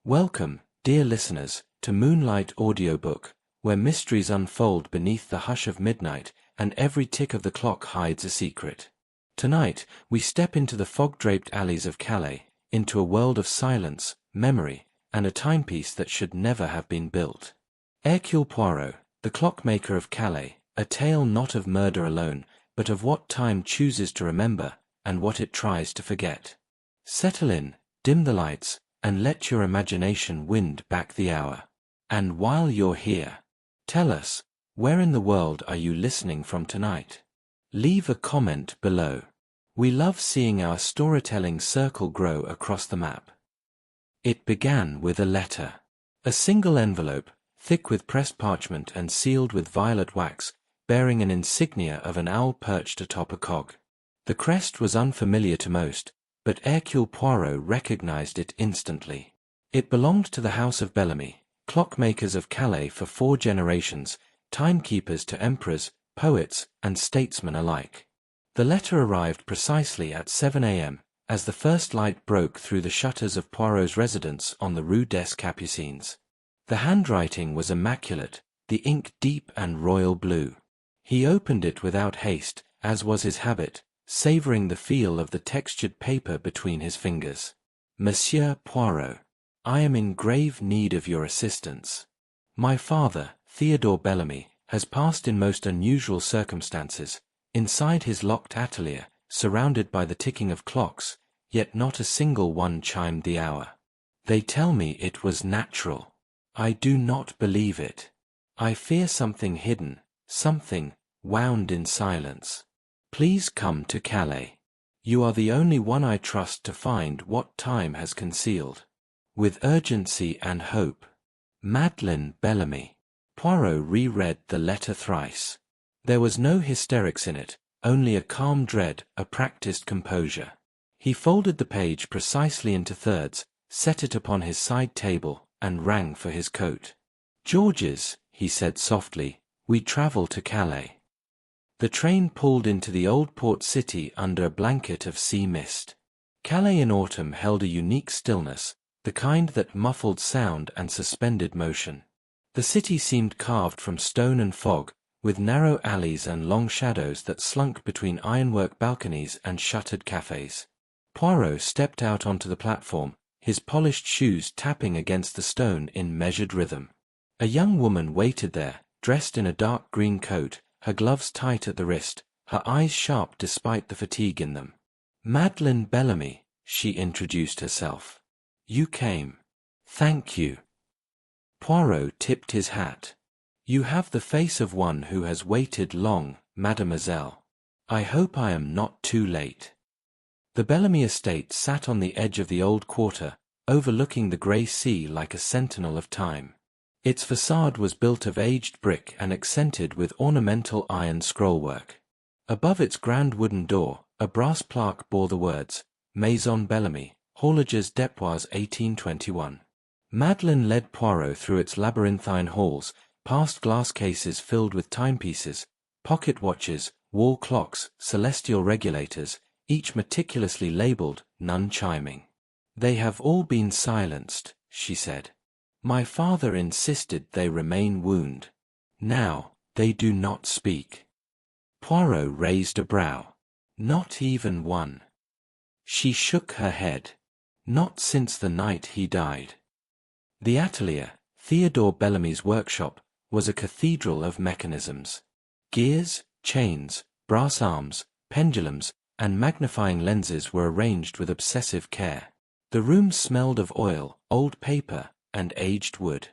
Welcome, dear listeners, to Moonlight Audiobook, where mysteries unfold beneath the hush of midnight and every tick of the clock hides a secret. Tonight, we step into the fog-draped alleys of Calais, into a world of silence, memory, and a timepiece that should never have been built. Hercule Poirot, the Clockmaker of Calais, a tale not of murder alone, but of what time chooses to remember and what it tries to forget. Settle in, dim the lights, and let your imagination wind back the hour. And while you're here, tell us, where in the world are you listening from tonight? Leave a comment below. We love seeing our storytelling circle grow across the map. It began with a letter. A single envelope, thick with pressed parchment and sealed with violet wax, bearing an insignia of an owl perched atop a cog. The crest was unfamiliar to most, but Hercule Poirot recognized it instantly. It belonged to the House of Bellamy, clockmakers of Calais for 4 generations, timekeepers to emperors, poets, and statesmen alike. The letter arrived precisely at 7 a.m., as the first light broke through the shutters of Poirot's residence on the Rue des Capucines. The handwriting was immaculate, the ink deep and royal blue. He opened it without haste, as was his habit, savoring the feel of the textured paper between his fingers. Monsieur Poirot, I am in grave need of your assistance. My father, Theodore Bellamy, has passed in most unusual circumstances, inside his locked atelier, surrounded by the ticking of clocks, yet not a single one chimed the hour. They tell me it was natural. I do not believe it. I fear something hidden, something wound in silence. Please come to Calais. You are the only one I trust to find what time has concealed. With urgency and hope. Madeleine Bellamy. Poirot reread the letter thrice. There was no hysterics in it, only a calm dread, a practiced composure. He folded the page precisely into thirds, set it upon his side table, and rang for his coat. Georges, he said softly, we travel to Calais. The train pulled into the old port city under a blanket of sea mist. Calais in autumn held a unique stillness, the kind that muffled sound and suspended motion. The city seemed carved from stone and fog, with narrow alleys and long shadows that slunk between ironwork balconies and shuttered cafes. Poirot stepped out onto the platform, his polished shoes tapping against the stone in measured rhythm. A young woman waited there, dressed in a dark green coat, her gloves tight at the wrist, her eyes sharp despite the fatigue in them. Madeleine Bellamy, she introduced herself. You came. Thank you. Poirot tipped his hat. You have the face of one who has waited long, mademoiselle. I hope I am not too late. The Bellamy estate sat on the edge of the old quarter, overlooking the grey sea like a sentinel of time. Its facade was built of aged brick and accented with ornamental iron scrollwork. Above its grand wooden door, a brass plaque bore the words, Maison Bellamy, Horloges Depois 1821. Madeleine led Poirot through its labyrinthine halls, past glass cases filled with timepieces, pocket watches, wall clocks, celestial regulators, each meticulously labelled, none chiming. They have all been silenced, she said. My father insisted they remain wound. Now, they do not speak. Poirot raised a brow. Not even one. She shook her head. Not since the night he died. The atelier, Theodore Bellamy's workshop, was a cathedral of mechanisms. Gears, chains, brass arms, pendulums, and magnifying lenses were arranged with obsessive care. The room smelled of oil, old paper, and aged wood.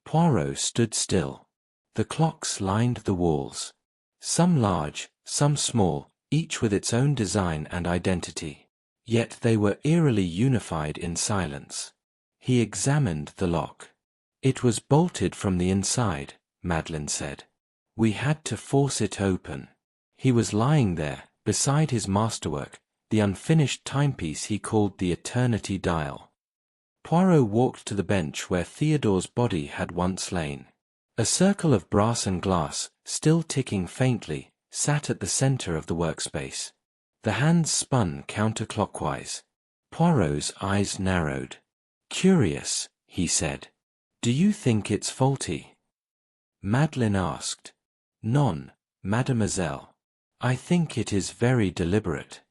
Poirot stood still. The clocks lined the walls. Some large, some small, each with its own design and identity. Yet they were eerily unified in silence. He examined the lock. It was bolted from the inside, Madeleine said. We had to force it open. He was lying there, beside his masterwork, the unfinished timepiece he called the Eternity Dial. Poirot walked to the bench where Theodore's body had once lain. A circle of brass and glass, still ticking faintly, sat at the center of the workspace. The hands spun counterclockwise. Poirot's eyes narrowed. Curious, he said. "Do you think it's faulty?" Madeleine asked. "Non, mademoiselle. I think it is very deliberate."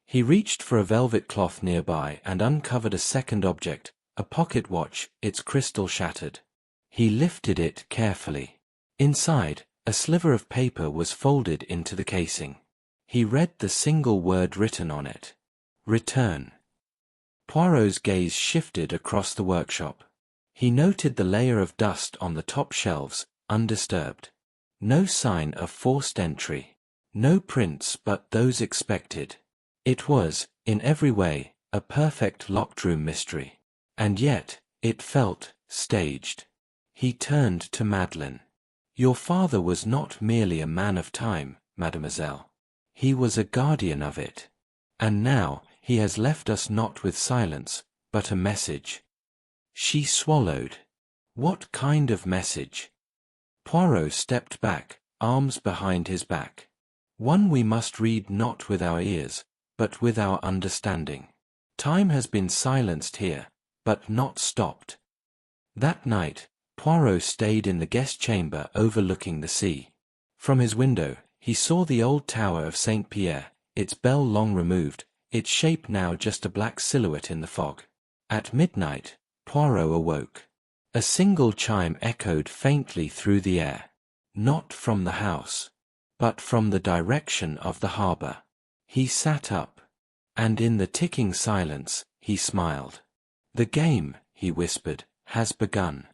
He reached for a velvet cloth nearby and uncovered a second object, a pocket watch, its crystal shattered. He lifted it carefully. Inside, a sliver of paper was folded into the casing. He read the single word written on it. Return. Poirot's gaze shifted across the workshop. He noted the layer of dust on the top shelves, undisturbed. No sign of forced entry. No prints but those expected. It was, in every way, a perfect locked-room mystery. And yet, it felt staged. He turned to Madeleine. "Your father was not merely a man of time, mademoiselle. He was a guardian of it. And now, he has left us not with silence, but a message." She swallowed. "What kind of message?" Poirot stepped back, arms behind his back. "One we must read not with our ears, but with our understanding. Time has been silenced here, but not stopped." That night, Poirot stayed in the guest chamber overlooking the sea. From his window, he saw the old tower of St. Pierre, its bell long removed, its shape now just a black silhouette in the fog. At midnight, Poirot awoke. A single chime echoed faintly through the air. Not from the house, but from the direction of the harbour. He sat up, and in the ticking silence, he smiled. "The game," he whispered, "has begun."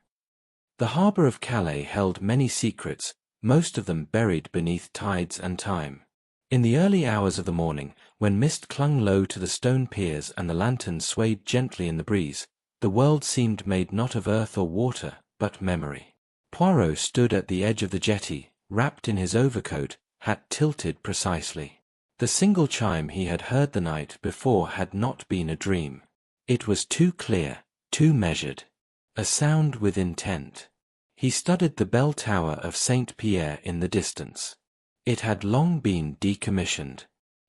The harbour of Calais held many secrets, most of them buried beneath tides and time. In the early hours of the morning, when mist clung low to the stone piers and the lanterns swayed gently in the breeze, the world seemed made not of earth or water, but memory. Poirot stood at the edge of the jetty, wrapped in his overcoat, hat tilted precisely. The single chime he had heard the night before had not been a dream. It was too clear, too measured. A sound with intent. He studied the bell tower of St. Pierre in the distance. It had long been decommissioned.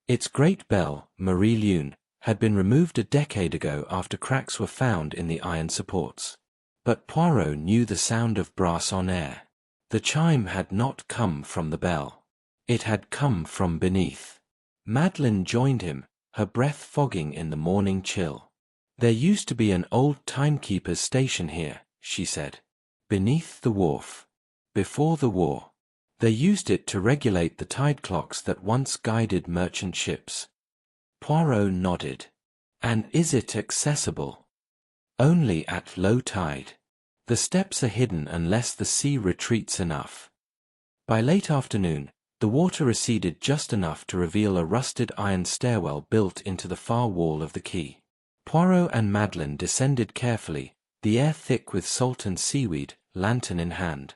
Its great bell, Marie Lune, had been removed a decade ago after cracks were found in the iron supports. But Poirot knew the sound of brass on air. The chime had not come from the bell. It had come from beneath. Madeleine joined him, her breath fogging in the morning chill. "There used to be an old timekeeper's station here," she said. "Beneath the wharf. Before the war. They used it to regulate the tide clocks that once guided merchant ships." Poirot nodded. "And is it accessible?" "Only at low tide. The steps are hidden unless the sea retreats enough." By late afternoon, the water receded just enough to reveal a rusted iron stairwell built into the far wall of the quay. Poirot and Madeleine descended carefully, the air thick with salt and seaweed, lantern in hand.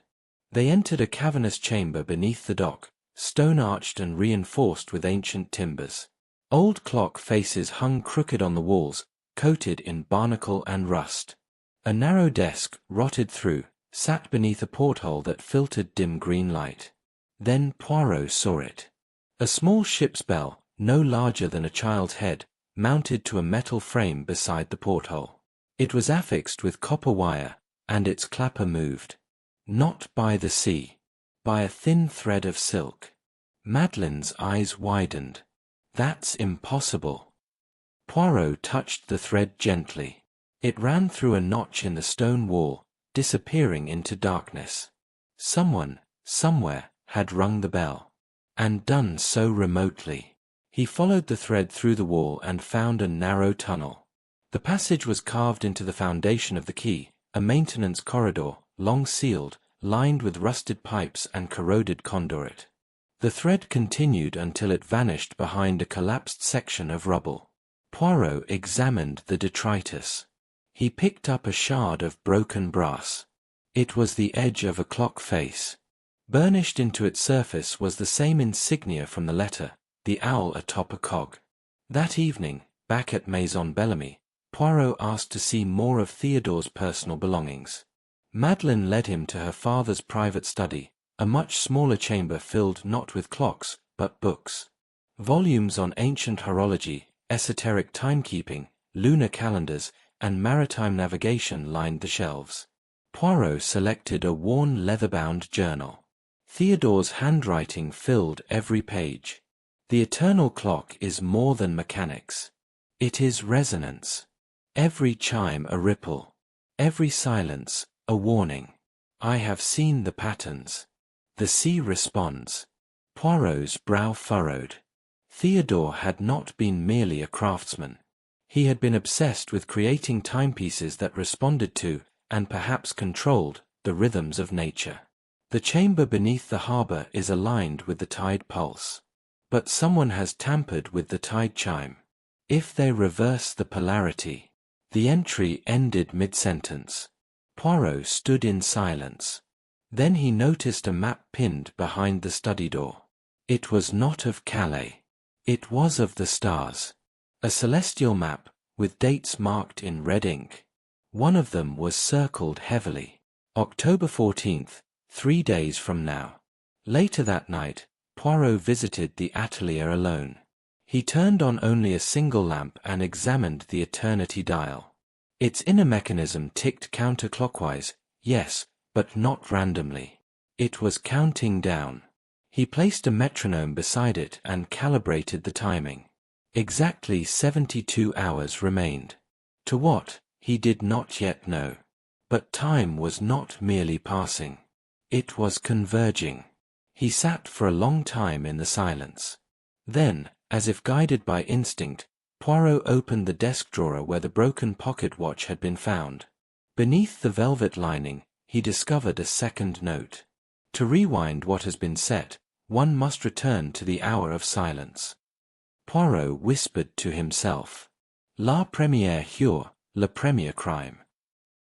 They entered a cavernous chamber beneath the dock, stone-arched and reinforced with ancient timbers. Old clock faces hung crooked on the walls, coated in barnacle and rust. A narrow desk, rotted through, sat beneath a porthole that filtered dim green light. Then Poirot saw it. A small ship's bell, no larger than a child's head, mounted to a metal frame beside the porthole. It was affixed with copper wire, and its clapper moved. Not by the sea. By a thin thread of silk. Madeleine's eyes widened. "That's impossible." Poirot touched the thread gently. It ran through a notch in the stone wall, disappearing into darkness. Someone, somewhere, had rung the bell. And done so remotely. He followed the thread through the wall and found a narrow tunnel. The passage was carved into the foundation of the quay, a maintenance corridor, long sealed, lined with rusted pipes and corroded conduit. The thread continued until it vanished behind a collapsed section of rubble. Poirot examined the detritus. He picked up a shard of broken brass. It was the edge of a clock face. Burnished into its surface was the same insignia from the letter, the owl atop a cog. That evening, back at Maison Bellamy, Poirot asked to see more of Theodore's personal belongings. Madeleine led him to her father's private study, a much smaller chamber filled not with clocks, but books. Volumes on ancient horology, esoteric timekeeping, lunar calendars, and maritime navigation lined the shelves. Poirot selected a worn leather-bound journal. Theodore's handwriting filled every page. The eternal clock is more than mechanics. It is resonance. Every chime a ripple. Every silence a warning. I have seen the patterns. The sea responds. Poirot's brow furrowed. Theodore had not been merely a craftsman. He had been obsessed with creating timepieces that responded to, and perhaps controlled, the rhythms of nature. The chamber beneath the harbor is aligned with the tide pulse. But someone has tampered with the tide chime. If they reverse the polarity. The entry ended mid-sentence. Poirot stood in silence. Then he noticed a map pinned behind the study door. It was not of Calais. It was of the stars. A celestial map, with dates marked in red ink. One of them was circled heavily. October 14th, 3 days from now. Later that night, Poirot visited the atelier alone. He turned on only a single lamp and examined the eternity dial. Its inner mechanism ticked counterclockwise, yes, but not randomly. It was counting down. He placed a metronome beside it and calibrated the timing. Exactly 72 hours remained. To what, he did not yet know. But time was not merely passing. It was converging. He sat for a long time in the silence. Then, as if guided by instinct, Poirot opened the desk drawer where the broken pocket watch had been found. Beneath the velvet lining, he discovered a second note. To rewind what has been set, one must return to the hour of silence. Poirot whispered to himself. La première heure, le premier crime.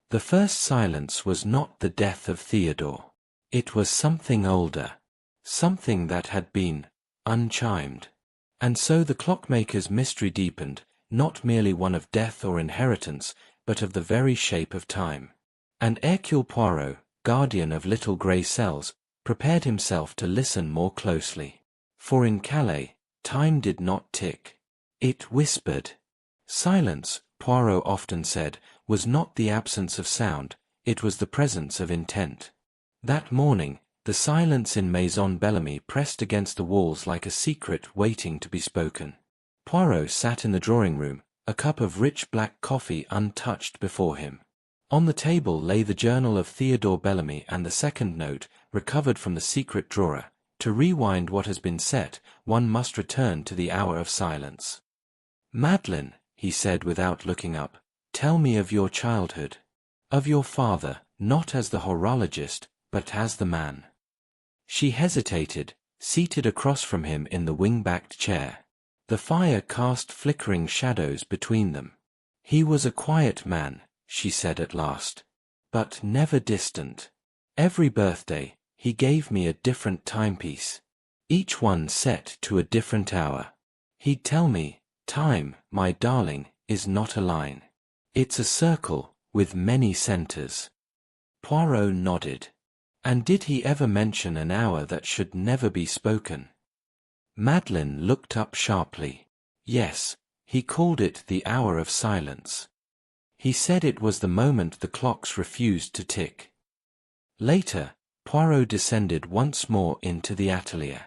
The first silence was not the death of Theodore. It was something older. Something that had been unchimed. And so the clockmaker's mystery deepened, not merely one of death or inheritance, but of the very shape of time. And Hercule Poirot, guardian of little grey cells, prepared himself to listen more closely. For in Calais, time did not tick. It whispered. Silence, Poirot often said, was not the absence of sound, it was the presence of intent. That morning, the silence in Maison Bellamy pressed against the walls like a secret waiting to be spoken. Poirot sat in the drawing-room, a cup of rich black coffee untouched before him. On the table lay the journal of Theodore Bellamy and the second note, recovered from the secret drawer. To rewind what has been set, one must return to the hour of silence. "Madeleine," he said without looking up, "tell me of your childhood. Of your father, not as the horologist, but as the man." She hesitated, seated across from him in the wing-backed chair. The fire cast flickering shadows between them. "He was a quiet man," she said at last, "but never distant. Every birthday, he gave me a different timepiece, each one set to a different hour. He'd tell me, 'Time, my darling, is not a line. It's a circle, with many centers.'" Poirot nodded. "And did he ever mention an hour that should never be spoken?" Madeleine looked up sharply. "Yes, he called it the hour of silence. He said it was the moment the clocks refused to tick." Later, Poirot descended once more into the atelier.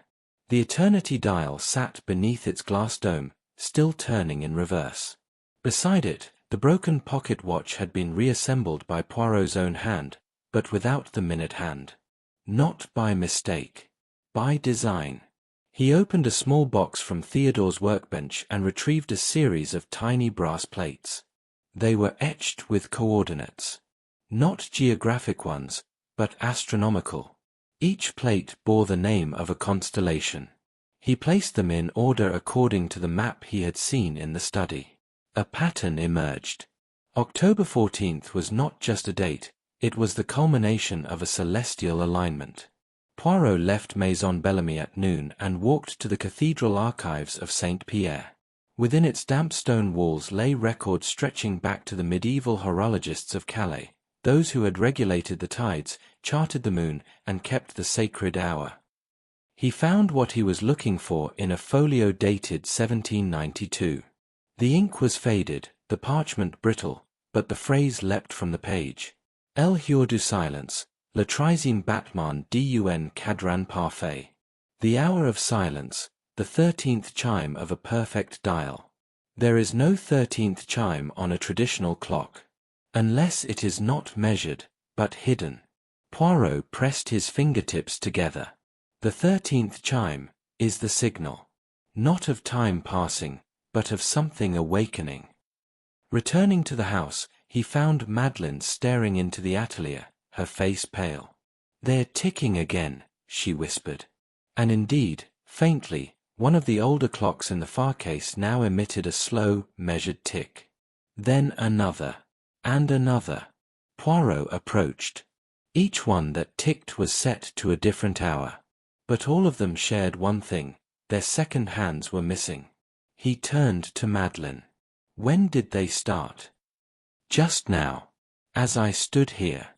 The eternity dial sat beneath its glass dome, still turning in reverse. Beside it, the broken pocket watch had been reassembled by Poirot's own hand, but without the minute hand. Not by mistake. By design. He opened a small box from Theodore's workbench and retrieved a series of tiny brass plates. They were etched with coordinates. Not geographic ones, but astronomical. Each plate bore the name of a constellation. He placed them in order according to the map he had seen in the study. A pattern emerged. October 14th was not just a date, it was the culmination of a celestial alignment. Poirot left Maison Bellamy at noon and walked to the cathedral archives of St. Pierre. Within its damp stone walls lay records stretching back to the medieval horologists of Calais, those who had regulated the tides, charted the moon, and kept the sacred hour. He found what he was looking for in a folio dated 1792. The ink was faded, the parchment brittle, but the phrase leapt from the page. El jour du silence, le treizième battement d'un cadran parfait. The hour of silence, the 13th chime of a perfect dial. There is no 13th chime on a traditional clock, unless it is not measured, but hidden. Poirot pressed his fingertips together. The 13th chime is the signal, not of time passing, but of something awakening. Returning to the house, he found Madeleine staring into the atelier, her face pale. "They're ticking again," she whispered. And indeed, faintly, one of the older clocks in the far case now emitted a slow, measured tick. Then another, and another. Poirot approached. Each one that ticked was set to a different hour. But all of them shared one thing: their second hands were missing. He turned to Madeleine. "When did they start?" "Just now. As I stood here."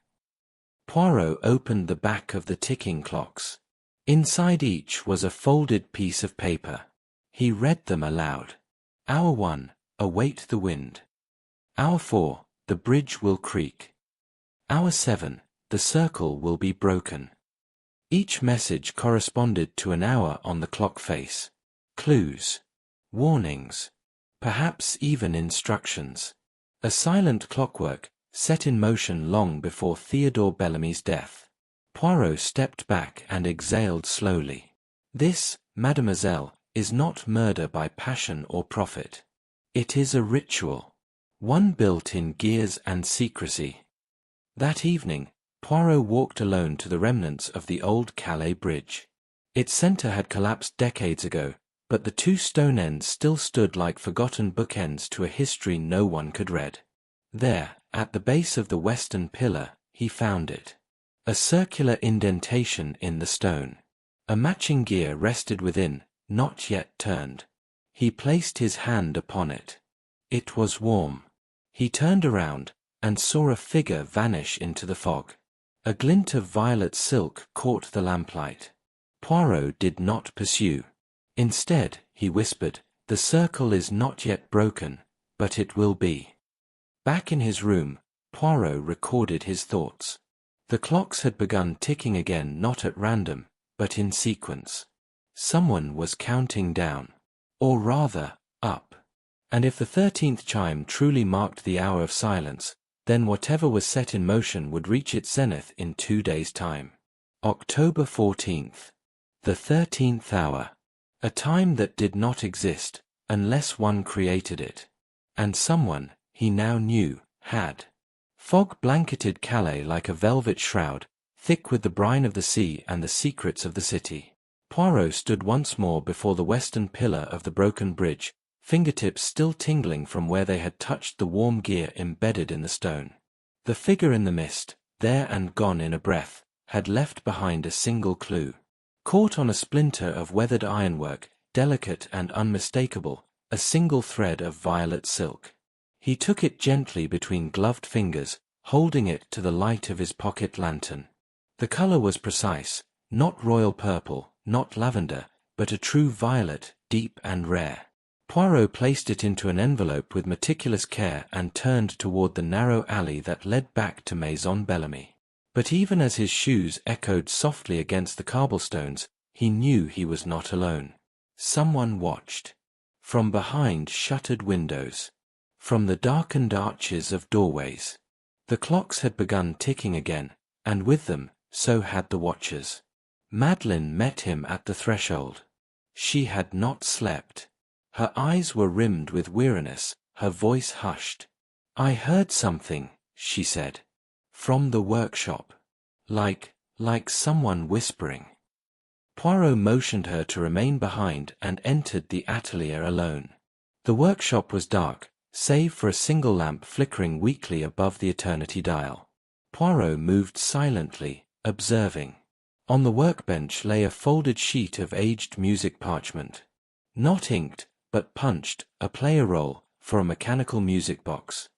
Poirot opened the back of the ticking clocks. Inside each was a folded piece of paper. He read them aloud. "Hour 1, await the wind. Hour 4, the bridge will creak. Hour 7, the circle will be broken." Each message corresponded to an hour on the clock face. Clues. Warnings. Perhaps even instructions. A silent clockwork, set in motion long before Theodore Bellamy's death. Poirot stepped back and exhaled slowly. "This, mademoiselle, is not murder by passion or profit. It is a ritual. One built in gears and secrecy." That evening, Poirot walked alone to the remnants of the old Calais bridge. Its center had collapsed decades ago, but the two stone ends still stood like forgotten bookends to a history no one could read. There, at the base of the western pillar, he found it. A circular indentation in the stone. A matching gear rested within, not yet turned. He placed his hand upon it. It was warm. He turned around, and saw a figure vanish into the fog. A glint of violet silk caught the lamplight. Poirot did not pursue. Instead, he whispered, "The circle is not yet broken, but it will be." Back in his room, Poirot recorded his thoughts. The clocks had begun ticking again, not at random, but in sequence. Someone was counting down. Or rather, up. And if the 13th chime truly marked the hour of silence, then whatever was set in motion would reach its zenith in 2 days' time. October 14th. The 13th hour. A time that did not exist, unless one created it. And someone, he now knew, had. Fog blanketed Calais like a velvet shroud, thick with the brine of the sea and the secrets of the city. Poirot stood once more before the western pillar of the broken bridge, fingertips still tingling from where they had touched the warm gear embedded in the stone. The figure in the mist, there and gone in a breath, had left behind a single clue. Caught on a splinter of weathered ironwork, delicate and unmistakable, a single thread of violet silk. He took it gently between gloved fingers, holding it to the light of his pocket lantern. The color was precise, not royal purple, not lavender, but a true violet, deep and rare. Poirot placed it into an envelope with meticulous care and turned toward the narrow alley that led back to Maison Bellamy. But even as his shoes echoed softly against the cobblestones, he knew he was not alone. Someone watched. From behind shuttered windows. From the darkened arches of doorways. The clocks had begun ticking again, and with them, so had the watchers. Madeleine met him at the threshold. She had not slept. Her eyes were rimmed with weariness, her voice hushed. "I heard something," she said. "From the workshop. Like someone whispering." Poirot motioned her to remain behind and entered the atelier alone. The workshop was dark, save for a single lamp flickering weakly above the eternity dial. Poirot moved silently, observing. On the workbench lay a folded sheet of aged music parchment. Not inked, but punched, a player roll, for a mechanical music box.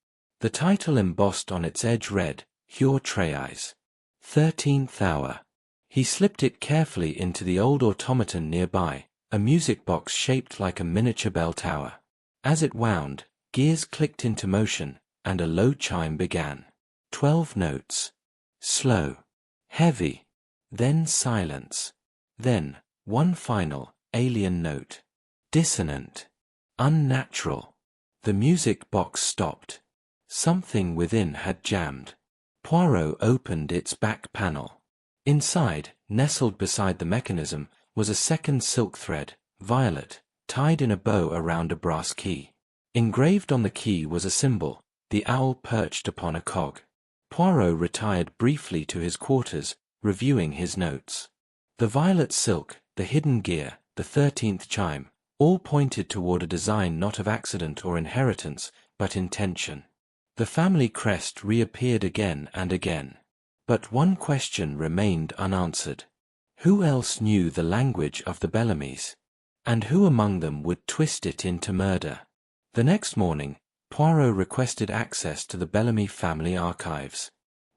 The title embossed on its edge read, Heure Treise. 13th hour. He slipped it carefully into the old automaton nearby, a music box shaped like a miniature bell tower. As it wound, gears clicked into motion, and a low chime began. 12 notes. Slow. Heavy. Then silence. Then, one final, alien note. Dissonant. Unnatural. The music box stopped. Something within had jammed. Poirot opened its back panel. Inside, nestled beside the mechanism, was a second silk thread, violet, tied in a bow around a brass key. Engraved on the key was a symbol, the owl perched upon a cog. Poirot retired briefly to his quarters, reviewing his notes. The violet silk, the hidden gear, the 13th chime, all pointed toward a design not of accident or inheritance, but intention. The family crest reappeared again and again. But one question remained unanswered. Who else knew the language of the Bellamys? And who among them would twist it into murder? The next morning, Poirot requested access to the Bellamy family archives.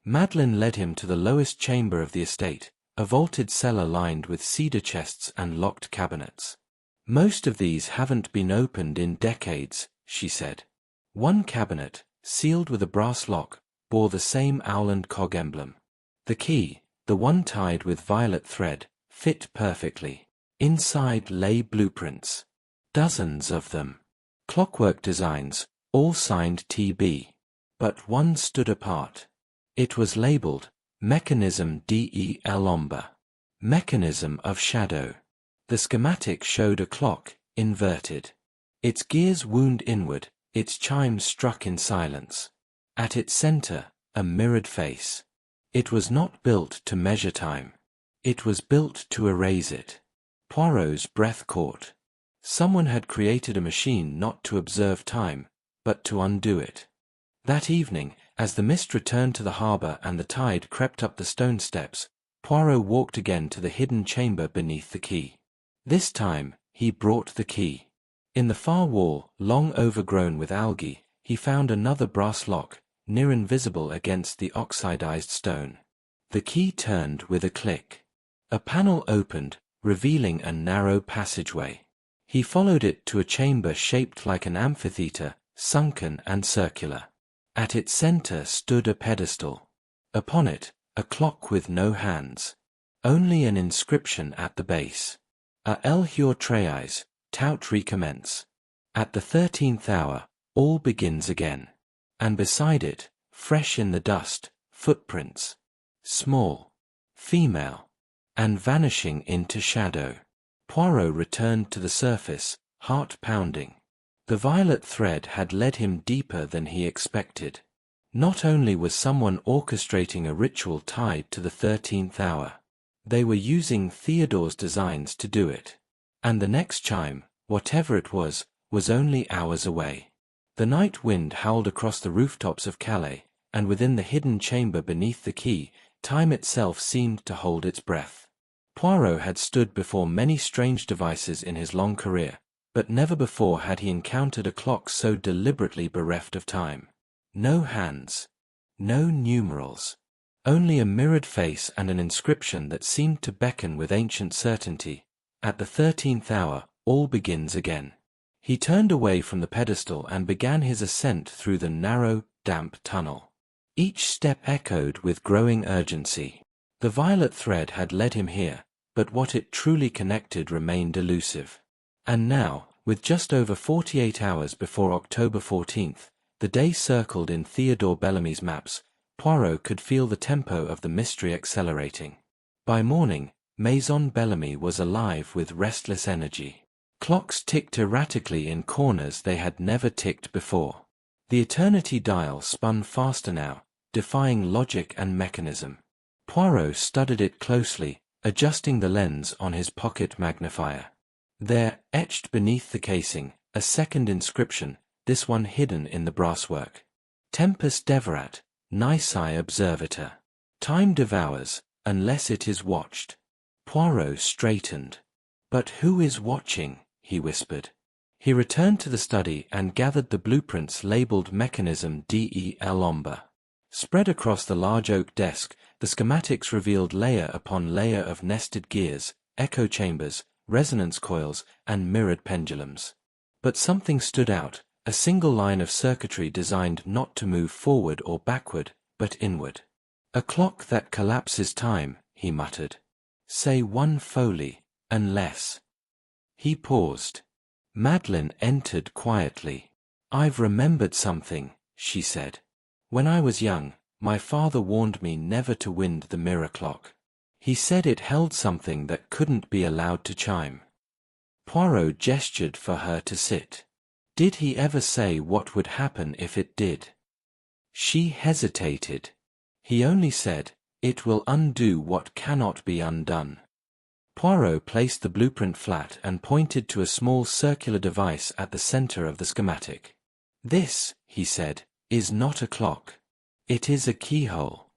Madeleine led him to the lowest chamber of the estate, a vaulted cellar lined with cedar chests and locked cabinets. Most of these haven't been opened in decades, she said. One cabinet, sealed with a brass lock, bore the same owl and cog emblem. The key, the one tied with violet thread, fit perfectly. Inside lay blueprints. Dozens of them. Clockwork designs, all signed T.B. But one stood apart. It was labeled, Mechanism del. Mechanism of Shadow. The schematic showed a clock, inverted. Its gears wound inward, its chimes struck in silence. At its center, a mirrored face. It was not built to measure time. It was built to erase it. Poirot's breath caught. Someone had created a machine not to observe time, but to undo it. That evening, as the mist returned to the harbour and the tide crept up the stone steps, Poirot walked again to the hidden chamber beneath the quay. This time, he brought the key. In the far wall, long overgrown with algae, he found another brass lock, near invisible against the oxidized stone. The key turned with a click. A panel opened, revealing a narrow passageway. He followed it to a chamber shaped like an amphitheater, sunken and circular. At its center stood a pedestal. Upon it, a clock with no hands. Only an inscription at the base. A Hercule Poirot, tout recommence. At the 13th hour, all begins again. And beside it, fresh in the dust, footprints. Small. Female. And vanishing into shadow. Poirot returned to the surface, heart pounding. The violet thread had led him deeper than he expected. Not only was someone orchestrating a ritual tied to the 13th hour, they were using Theodore's designs to do it. And the next chime, whatever it was only hours away. The night wind howled across the rooftops of Calais, and within the hidden chamber beneath the quay, time itself seemed to hold its breath. Poirot had stood before many strange devices in his long career, but never before had he encountered a clock so deliberately bereft of time. No hands. No numerals. Only a mirrored face and an inscription that seemed to beckon with ancient certainty. At the 13th hour, all begins again. He turned away from the pedestal and began his ascent through the narrow, damp tunnel. Each step echoed with growing urgency. The violet thread had led him here, but what it truly connected remained elusive. And now, with just over 48 hours before October 14th, the day circled in Theodore Bellamy's maps, Poirot could feel the tempo of the mystery accelerating. By morning, Maison Bellamy was alive with restless energy. Clocks ticked erratically in corners they had never ticked before. The eternity dial spun faster now, defying logic and mechanism. Poirot studied it closely, adjusting the lens on his pocket magnifier. There, etched beneath the casing, a second inscription, this one hidden in the brasswork. Tempus devorat, nisi observator. Time devours, unless it is watched. Poirot straightened. But who is watching? He whispered. He returned to the study and gathered the blueprints labeled Mechanism del. Spread across the large oak desk, the schematics revealed layer upon layer of nested gears, echo chambers, resonance coils, and mirrored pendulums. But something stood out, a single line of circuitry designed not to move forward or backward, but inward. A clock that collapses time, he muttered. Say 1 foley, unless. He paused. Madeline entered quietly. I've remembered something, she said. When I was young, my father warned me never to wind the mirror clock. He said it held something that couldn't be allowed to chime. Poirot gestured for her to sit. Did he ever say what would happen if it did? She hesitated. He only said, it will undo what cannot be undone. Poirot placed the blueprint flat and pointed to a small circular device at the center of the schematic. This, he said, is not a clock. It is a keyhole.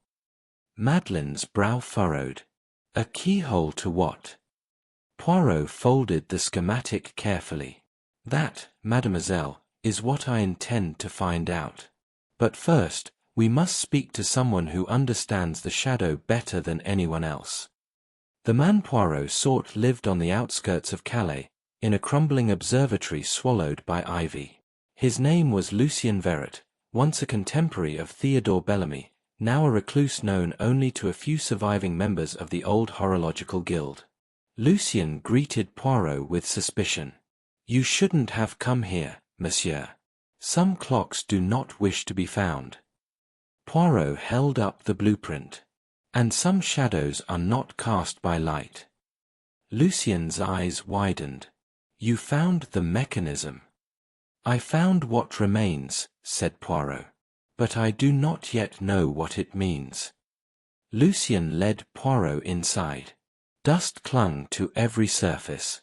Madeline's brow furrowed. A keyhole to what? Poirot folded the schematic carefully. That, mademoiselle, is what I intend to find out. But first, we must speak to someone who understands the shadow better than anyone else. The man Poirot sought lived on the outskirts of Calais, in a crumbling observatory swallowed by ivy. His name was Lucien Verret, once a contemporary of Theodore Bellamy, now a recluse known only to a few surviving members of the old horological guild. Lucien greeted Poirot with suspicion. You shouldn't have come here, monsieur. Some clocks do not wish to be found. Poirot held up the blueprint. And some shadows are not cast by light. Lucien's eyes widened. You found the mechanism. I found what remains, said Poirot. But I do not yet know what it means. Lucien led Poirot inside. Dust clung to every surface.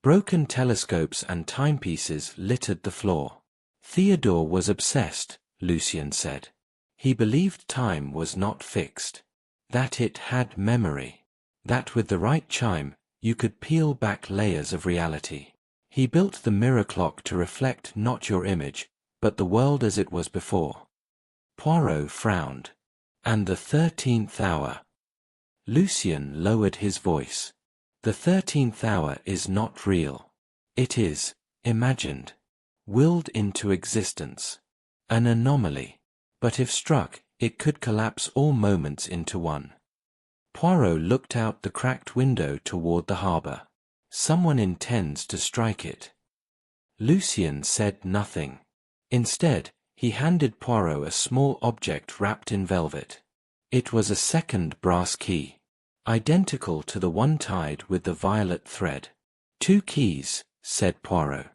Broken telescopes and timepieces littered the floor. Theodore was obsessed, Lucien said. He believed time was not fixed. That it had memory. That with the right chime, you could peel back layers of reality. He built the mirror clock to reflect not your image, but the world as it was before. Poirot frowned. And the 13th hour. Lucien lowered his voice. The 13th hour is not real. It is, imagined. Willed into existence. An anomaly. But if struck, it could collapse all moments into one. Poirot looked out the cracked window toward the harbour. Someone intends to strike it. Lucien said nothing. Instead, he handed Poirot a small object wrapped in velvet. It was a second brass key, identical to the one tied with the violet thread. 2 keys, said Poirot.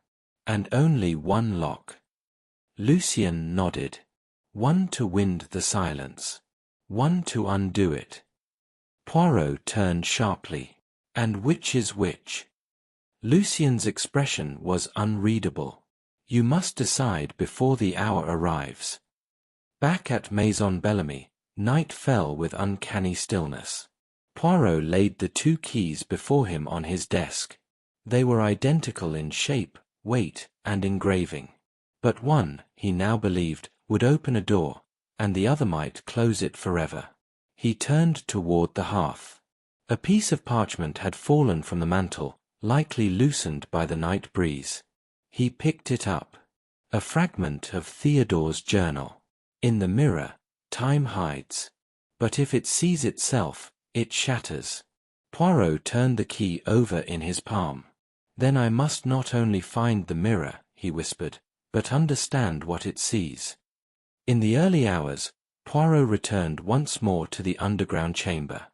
And only one lock. Lucien nodded. One to wind the silence. One to undo it. Poirot turned sharply. And which is which? Lucien's expression was unreadable. You must decide before the hour arrives. Back at Maison Bellamy, night fell with uncanny stillness. Poirot laid the 2 keys before him on his desk. They were identical in shape, weight, and engraving. But one, he now believed, would open a door, and the other might close it forever. He turned toward the hearth. A piece of parchment had fallen from the mantel, lightly loosened by the night breeze. He picked it up. A fragment of Theodore's journal. In the mirror, time hides. But if it sees itself, it shatters. Poirot turned the key over in his palm. Then I must not only find the mirror, he whispered, but understand what it sees. In the early hours, Poirot returned once more to the underground chamber.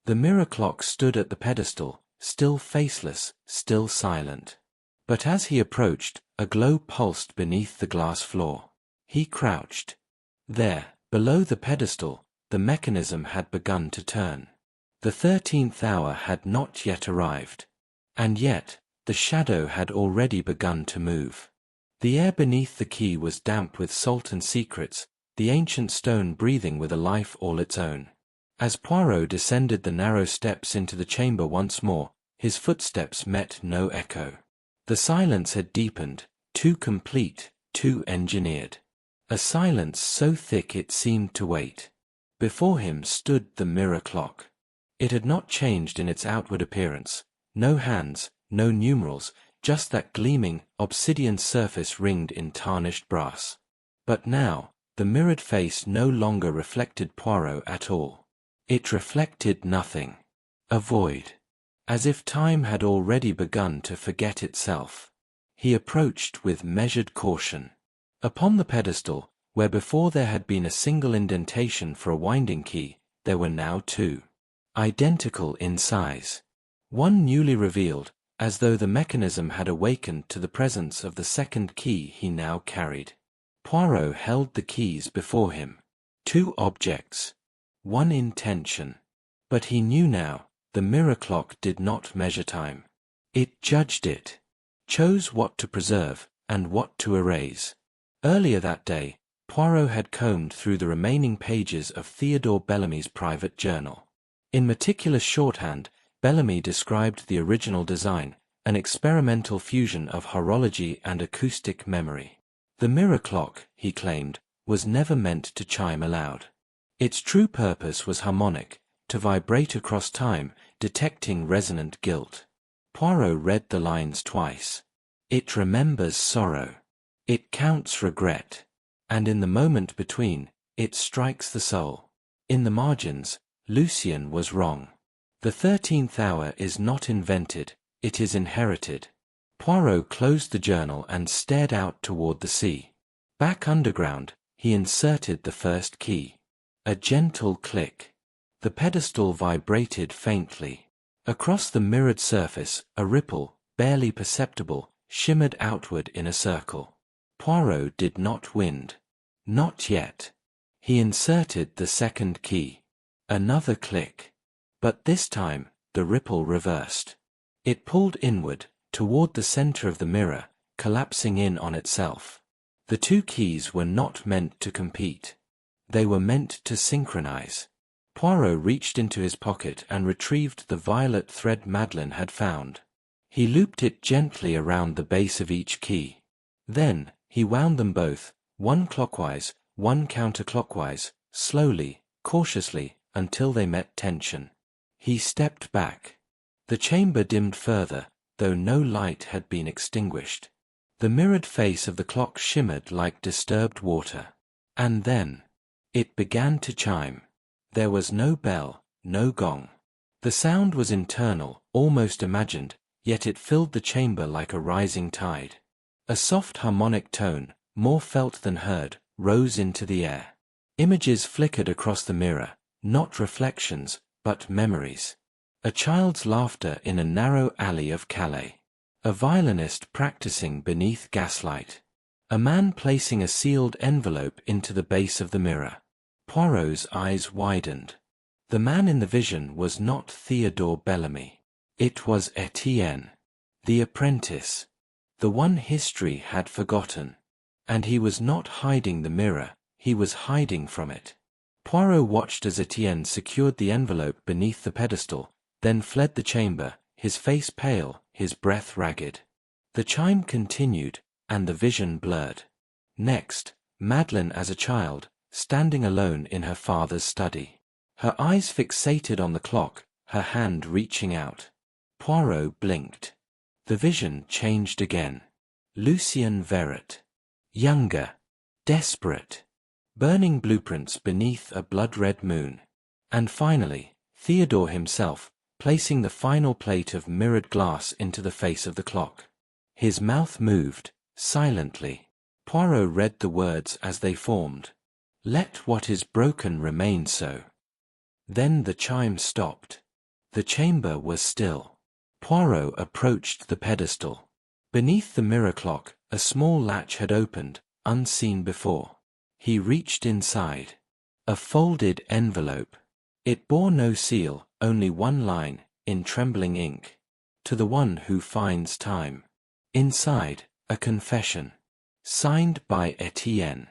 The mirror clock stood at the pedestal, still faceless, still silent. But as he approached, a glow pulsed beneath the glass floor. He crouched. There, below the pedestal, the mechanism had begun to turn. The 13th hour had not yet arrived. And yet, the shadow had already begun to move. The air beneath the quay was damp with salt and secrets, the ancient stone breathing with a life all its own. As Poirot descended the narrow steps into the chamber once more, his footsteps met no echo. The silence had deepened, too complete, too engineered. A silence so thick it seemed to wait. Before him stood the mirror clock. It had not changed in its outward appearance. No hands, no numerals, just that gleaming, obsidian surface ringed in tarnished brass. But now, the mirrored face no longer reflected Poirot at all. It reflected nothing. A void. As if time had already begun to forget itself. He approached with measured caution. Upon the pedestal, where before there had been a single indentation for a winding key, there were now two. Identical in size. One newly revealed, as though the mechanism had awakened to the presence of the second key he now carried. Poirot held the keys before him. Two objects. One in tension. But he knew now, the mirror clock did not measure time. It judged it. Chose what to preserve, and what to erase. Earlier that day, Poirot had combed through the remaining pages of Theodore Bellamy's private journal. In meticulous shorthand, Bellamy described the original design, an experimental fusion of horology and acoustic memory. The mirror clock, he claimed, was never meant to chime aloud. Its true purpose was harmonic, to vibrate across time, detecting resonant guilt. Poirot read the lines twice. It remembers sorrow. It counts regret. And in the moment between, it strikes the soul. In the margins, Lucien was wrong. The 13th hour is not invented, it is inherited. Poirot closed the journal and stared out toward the sea. Back underground, he inserted the first key. A gentle click. The pedestal vibrated faintly. Across the mirrored surface, a ripple, barely perceptible, shimmered outward in a circle. Poirot did not wind. Not yet. He inserted the second key. Another click. But this time, the ripple reversed. It pulled inward, toward the center of the mirror, collapsing in on itself. The two keys were not meant to compete. They were meant to synchronize. Poirot reached into his pocket and retrieved the violet thread Madeleine had found. He looped it gently around the base of each key. Then, he wound them both, one clockwise, one counterclockwise, slowly, cautiously, until they met tension. He stepped back. The chamber dimmed further, though no light had been extinguished. The mirrored face of the clock shimmered like disturbed water. And then, it began to chime. There was no bell, no gong. The sound was internal, almost imagined, yet it filled the chamber like a rising tide. A soft harmonic tone, more felt than heard, rose into the air. Images flickered across the mirror, not reflections, but memories. A child's laughter in a narrow alley of Calais. A violinist practicing beneath gaslight. A man placing a sealed envelope into the base of the mirror. Poirot's eyes widened. The man in the vision was not Theodore Bellamy. It was Etienne, the apprentice. The one history had forgotten. And he was not hiding the mirror, he was hiding from it. Poirot watched as Etienne secured the envelope beneath the pedestal, then fled the chamber, his face pale, his breath ragged. The chime continued, and the vision blurred. Next, Madeleine as a child, standing alone in her father's study. Her eyes fixated on the clock, her hand reaching out. Poirot blinked. The vision changed again. Lucien Verret. Younger. Desperate. Burning blueprints beneath a blood-red moon. And finally, Theodore himself, placing the final plate of mirrored glass into the face of the clock. His mouth moved, silently. Poirot read the words as they formed. Let what is broken remain so. Then the chime stopped. The chamber was still. Poirot approached the pedestal. Beneath the mirror clock, a small latch had opened, unseen before. He reached inside. A folded envelope. It bore no seal, only one line, in trembling ink. To the one who finds time. Inside, a confession. Signed by Etienne.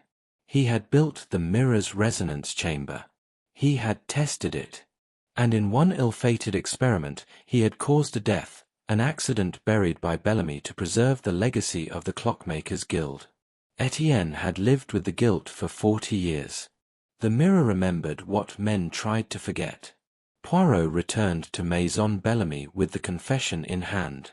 He had built the mirror's resonance chamber. He had tested it. And in one ill-fated experiment, he had caused a death, an accident buried by Bellamy to preserve the legacy of the Clockmakers' Guild. Etienne had lived with the guilt for 40 years. The mirror remembered what men tried to forget. Poirot returned to Maison Bellamy with the confession in hand.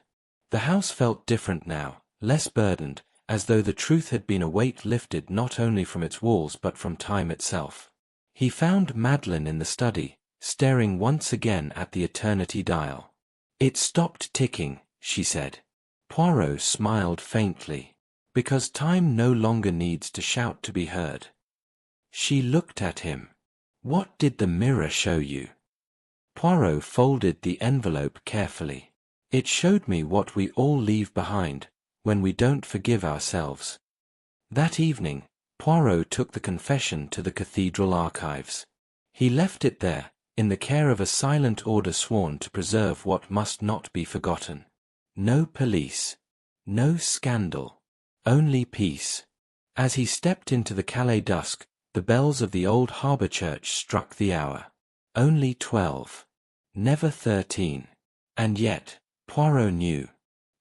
The house felt different now, less burdened, as though the truth had been a weight lifted not only from its walls but from time itself. He found Madeline in the study, staring once again at the eternity dial. "It stopped ticking," she said. Poirot smiled faintly. "Because time no longer needs to shout to be heard." She looked at him. "What did the mirror show you?" Poirot folded the envelope carefully. "It showed me what we all leave behind, when we don't forgive ourselves." That evening, Poirot took the confession to the cathedral archives. He left it there, in the care of a silent order sworn to preserve what must not be forgotten. No police. No scandal. Only peace. As he stepped into the Calais dusk, the bells of the old harbour church struck the hour. Only 12. Never 13. And yet, Poirot knew.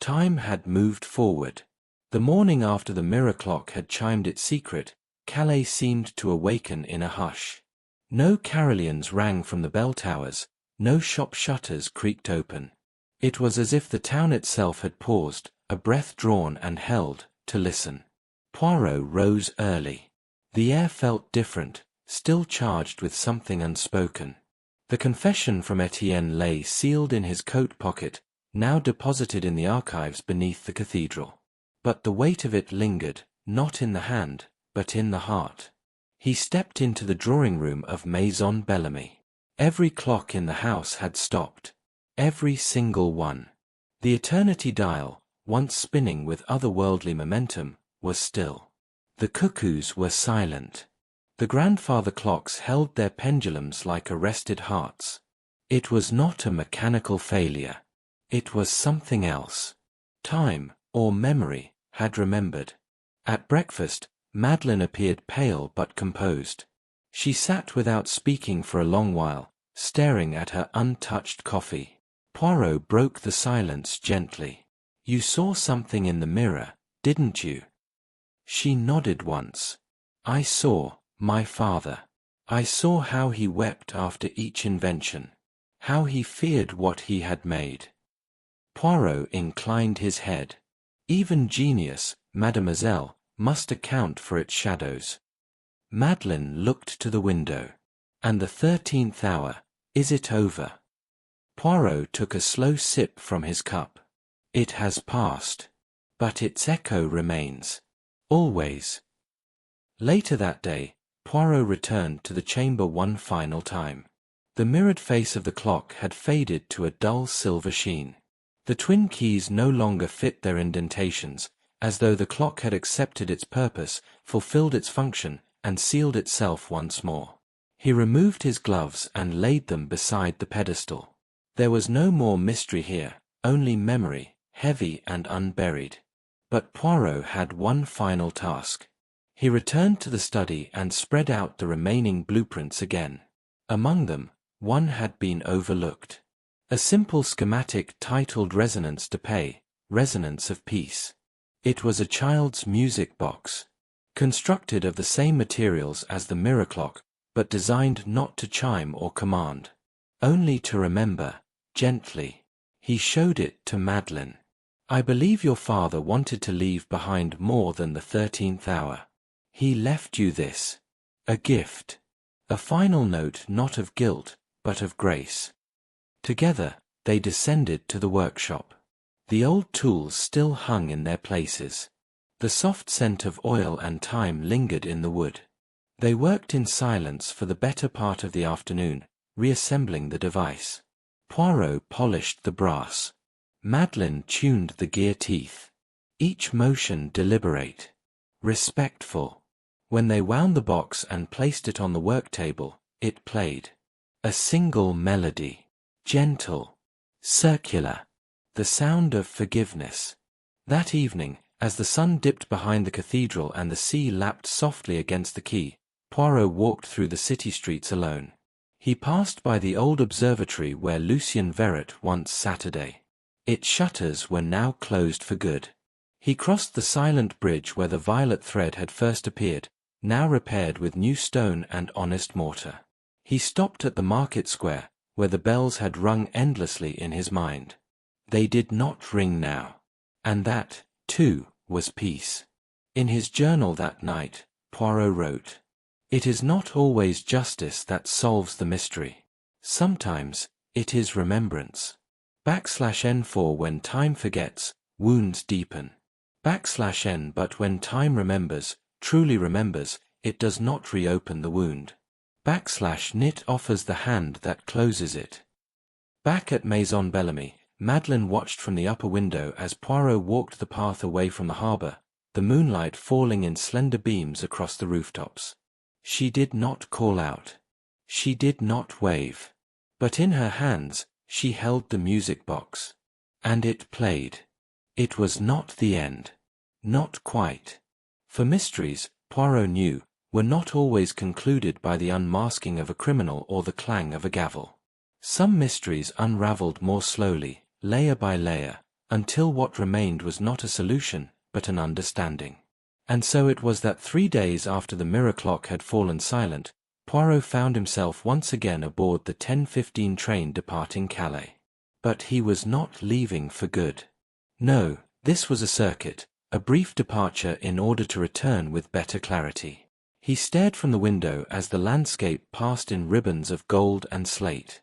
Time had moved forward. The morning after the mirror clock had chimed its secret, Calais seemed to awaken in a hush. No carillons rang from the bell towers, no shop shutters creaked open. It was as if the town itself had paused, a breath drawn and held, to listen. Poirot rose early. The air felt different, still charged with something unspoken. The confession from Etienne lay sealed in his coat pocket, now deposited in the archives beneath the cathedral. But the weight of it lingered, not in the hand, but in the heart. He stepped into the drawing-room of Maison Bellamy. Every clock in the house had stopped. Every single one. The eternity dial, once spinning with otherworldly momentum, was still. The cuckoos were silent. The grandfather clocks held their pendulums like arrested hearts. It was not a mechanical failure. It was something else. Time, or memory, had remembered. At breakfast, Madeline appeared pale but composed. She sat without speaking for a long while, staring at her untouched coffee. Poirot broke the silence gently. "You saw something in the mirror, didn't you?" She nodded once. "I saw my father. I saw how he wept after each invention. How he feared what he had made." Poirot inclined his head. Even genius, mademoiselle, must account for its shadows. Madeline looked to the window. "And the 13th hour, is it over?" Poirot took a slow sip from his cup. "It has passed. But its echo remains. Always." Later that day, Poirot returned to the chamber one final time. The mirrored face of the clock had faded to a dull silver sheen. The twin keys no longer fit their indentations, as though the clock had accepted its purpose, fulfilled its function, and sealed itself once more. He removed his gloves and laid them beside the pedestal. There was no more mystery here, only memory, heavy and unburied. But Poirot had one final task. He returned to the study and spread out the remaining blueprints again. Among them, one had been overlooked. A simple schematic titled Resonance de Paix, Resonance of Peace. It was a child's music box, constructed of the same materials as the mirror clock, but designed not to chime or command, only to remember, gently. He showed it to Madeline. "I believe your father wanted to leave behind more than the 13th hour. He left you this. A gift. A final note not of guilt, but of grace." Together, they descended to the workshop. The old tools still hung in their places. The soft scent of oil and thyme lingered in the wood. They worked in silence for the better part of the afternoon, reassembling the device. Poirot polished the brass. Madeline tuned the gear teeth. Each motion deliberate, respectful. When they wound the box and placed it on the work table, it played. A single melody. Gentle. Circular. The sound of forgiveness. That evening, as the sun dipped behind the cathedral and the sea lapped softly against the quay, Poirot walked through the city streets alone. He passed by the old observatory where Lucien Verret once Saturday. Its shutters were now closed for good. He crossed the silent bridge where the violet thread had first appeared, now repaired with new stone and honest mortar. He stopped at the market square, where the bells had rung endlessly in his mind. They did not ring now. And that, too, was peace. In his journal that night, Poirot wrote, "It is not always justice that solves the mystery. Sometimes, it is remembrance. \n for when time forgets, wounds deepen. \n but when time remembers, truly remembers, it does not reopen the wound. \nit offers the hand that closes it." Back at Maison Bellamy, Madeleine watched from the upper window as Poirot walked the path away from the harbour, the moonlight falling in slender beams across the rooftops. She did not call out. She did not wave. But in her hands, she held the music box. And it played. It was not the end. Not quite. For mysteries, Poirot knew, were not always concluded by the unmasking of a criminal or the clang of a gavel. Some mysteries unraveled more slowly, layer by layer, until what remained was not a solution, but an understanding. And so it was that 3 days after the mirror clock had fallen silent, Poirot found himself once again aboard the 10:15 train departing Calais. But he was not leaving for good. No, this was a circuit, a brief departure in order to return with better clarity. He stared from the window as the landscape passed in ribbons of gold and slate.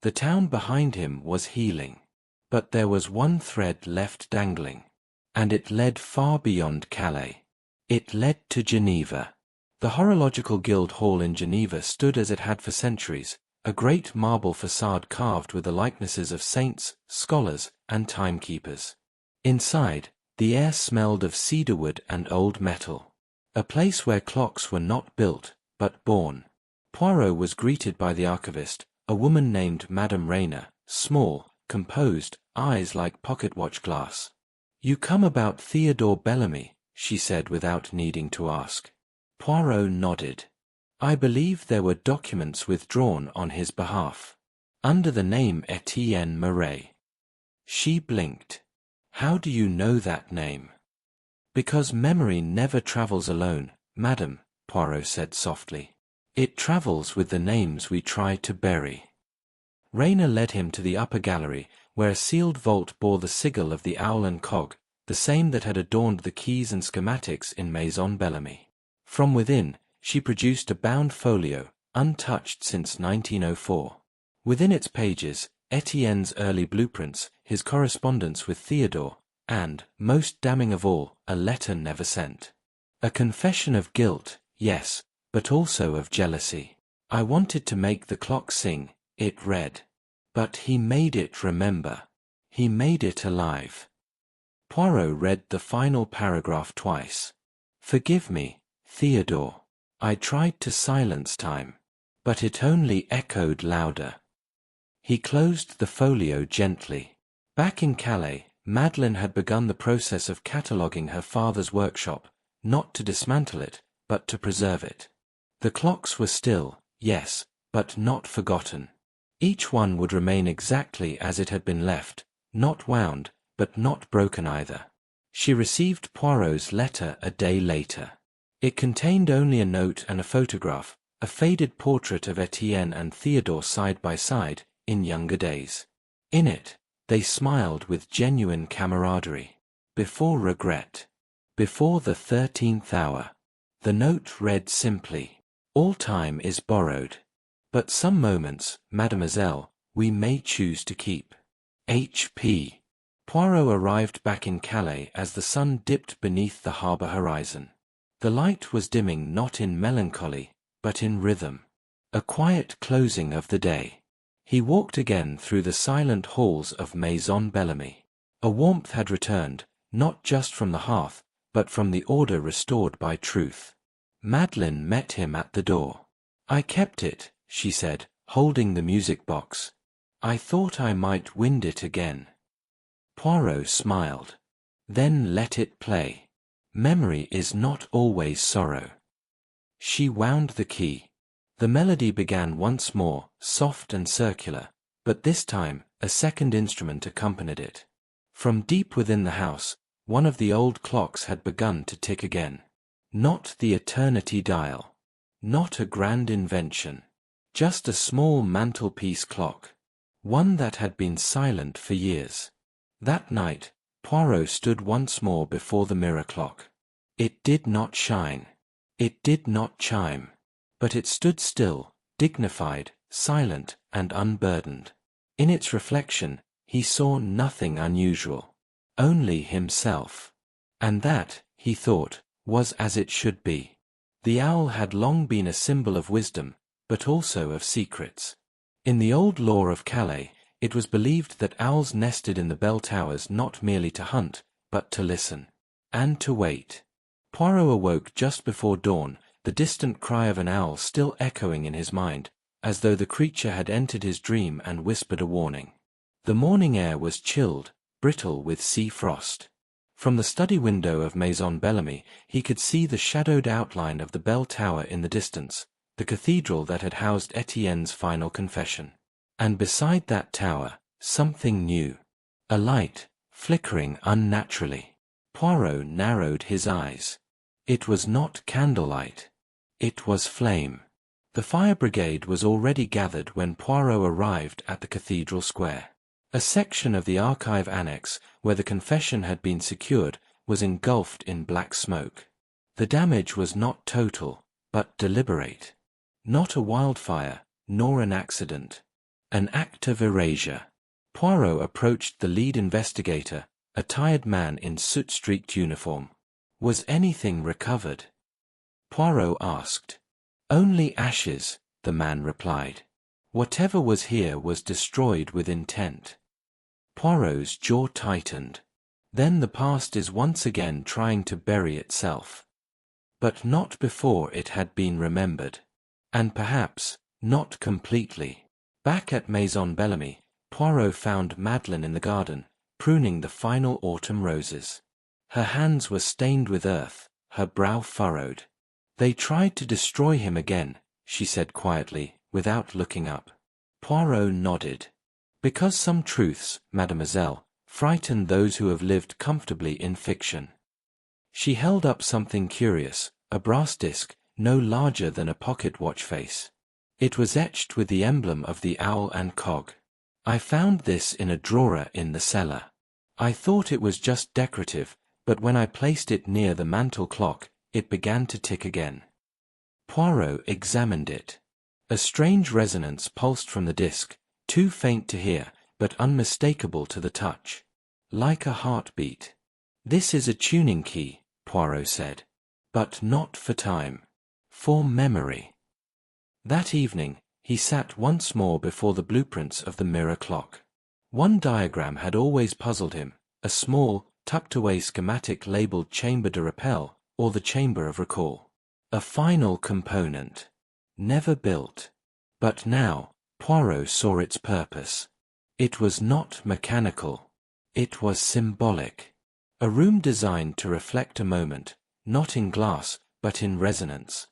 The town behind him was healing. But there was one thread left dangling. And it led far beyond Calais. It led to Geneva. The Horological Guild Hall in Geneva stood as it had for centuries, a great marble facade carved with the likenesses of saints, scholars, and timekeepers. Inside, the air smelled of cedarwood and old metal. A place where clocks were not built, but born. Poirot was greeted by the archivist, a woman named Madame Rayner, small, composed, eyes like pocket-watch glass. "You come about Theodore Bellamy," she said without needing to ask. Poirot nodded. "I believe there were documents withdrawn on his behalf. Under the name Etienne Marais." She blinked. "How do you know that name?" "Because memory never travels alone, madam," Poirot said softly. "It travels with the names we try to bury." Rayner led him to the upper gallery, where a sealed vault bore the sigil of the Owl and Cog, the same that had adorned the keys and schematics in Maison Bellamy. From within, she produced a bound folio, untouched since 1904. Within its pages, Etienne's early blueprints, his correspondence with Theodore, and, most damning of all, a letter never sent. A confession of guilt, yes, but also of jealousy. "I wanted to make the clock sing," it read. "But he made it remember. He made it alive." Poirot read the final paragraph twice. "Forgive me, Theodore. I tried to silence time. But it only echoed louder." He closed the folio gently. Back in Calais, Madeleine had begun the process of cataloguing her father's workshop, not to dismantle it, but to preserve it. The clocks were still, yes, but not forgotten. Each one would remain exactly as it had been left, not wound, but not broken either. She received Poirot's letter a day later. It contained only a note and a photograph, a faded portrait of Etienne and Theodore side by side, in younger days. In it, they smiled with genuine camaraderie. Before regret. Before the 13th hour. The note read simply, "All time is borrowed. But some moments, mademoiselle, we may choose to keep. H.P." Poirot arrived back in Calais as the sun dipped beneath the harbour horizon. The light was dimming not in melancholy, but in rhythm. A quiet closing of the day. He walked again through the silent halls of Maison Bellamy. A warmth had returned, not just from the hearth, but from the order restored by truth. Madeleine met him at the door. "I kept it," she said, holding the music box. "I thought I might wind it again." Poirot smiled. "Then let it play. Memory is not always sorrow." She wound the key. The melody began once more, soft and circular, but this time, a second instrument accompanied it. From deep within the house, one of the old clocks had begun to tick again. Not the eternity dial. Not a grand invention. Just a small mantelpiece clock. One that had been silent for years. That night, Poirot stood once more before the mirror clock. It did not shine. It did not chime. But it stood still, dignified, silent, and unburdened. In its reflection, he saw nothing unusual. Only himself. And that, he thought, was as it should be. The owl had long been a symbol of wisdom, but also of secrets. In the old lore of Calais, it was believed that owls nested in the bell towers not merely to hunt, but to listen. And to wait. Poirot awoke just before dawn, the distant cry of an owl still echoing in his mind, as though the creature had entered his dream and whispered a warning. The morning air was chilled, brittle with sea frost. From the study window of Maison Bellamy, he could see the shadowed outline of the bell tower in the distance, the cathedral that had housed Etienne's final confession. And beside that tower, something new. A light, flickering unnaturally. Poirot narrowed his eyes. It was not candlelight. It was flame. The fire brigade was already gathered when Poirot arrived at the cathedral square. A section of the archive annex, where the confession had been secured, was engulfed in black smoke. The damage was not total, but deliberate. Not a wildfire, nor an accident. An act of erasure. Poirot approached the lead investigator, a tired man in soot-streaked uniform. Was anything recovered? Poirot asked. Only ashes, the man replied. Whatever was here was destroyed with intent. Poirot's jaw tightened. Then the past is once again trying to bury itself. But not before it had been remembered. And perhaps, not completely. Back at Maison Bellamy, Poirot found Madeleine in the garden, pruning the final autumn roses. Her hands were stained with earth, her brow furrowed. They tried to destroy him again, she said quietly, without looking up. Poirot nodded. Because some truths, mademoiselle, frighten those who have lived comfortably in fiction. She held up something curious, a brass disc, no larger than a pocket watch face. It was etched with the emblem of the owl and cog. I found this in a drawer in the cellar. I thought it was just decorative, but when I placed it near the mantel clock, it began to tick again. Poirot examined it. A strange resonance pulsed from the disc, too faint to hear, but unmistakable to the touch. Like a heartbeat. This is a tuning key, Poirot said. But not for time. For memory. That evening, he sat once more before the blueprints of the mirror clock. One diagram had always puzzled him, a small, tucked-away schematic labeled chamber de rappel, or the chamber of recall. A final component. Never built. But now, Poirot saw its purpose. It was not mechanical. It was symbolic. A room designed to reflect a moment, not in glass, but in resonance.